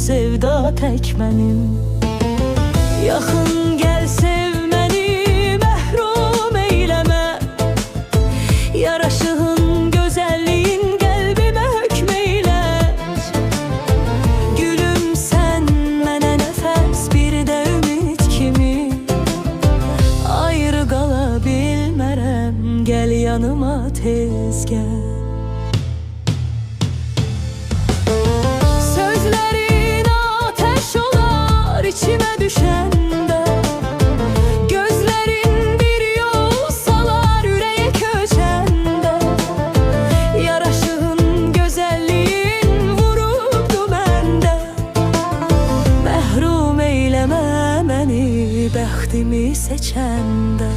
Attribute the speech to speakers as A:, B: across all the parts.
A: sevda tək mənim. Yaxın gəl sev məni, məhrum eyləmə. Yaraşığın, gözəlliyin qəlbimə hökm eylər. Gülüm sən mənə nəfəs, bir də ümid kimi. Ayrı qala bilmərəm, gəl yanıma tez gəl. İçime düşende gözlerin bir yol salar yüreğe köçende. Yaraşığın, güzelliğin vurubdu məndə. Məhrum eyləmə məni, bəxtimi seçəndə.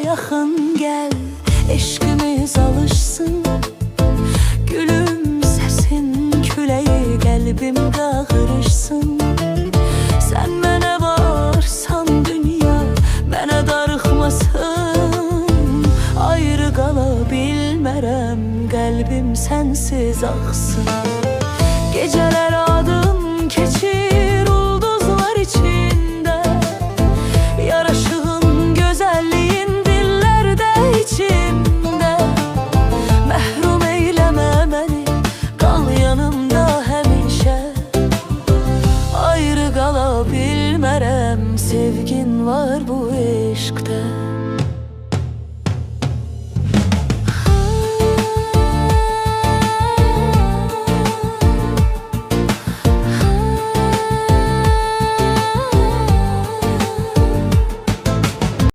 A: Yaxın gel, eşkimiz alışsın. Gülüm sesin küleyi qəlbimdə qırışsın. Sən mənə varsan dünya, mənə darıxmasın. Ayrı qala bilmərəm, qəlbim sənsiz axsın. Gecələr adım keçir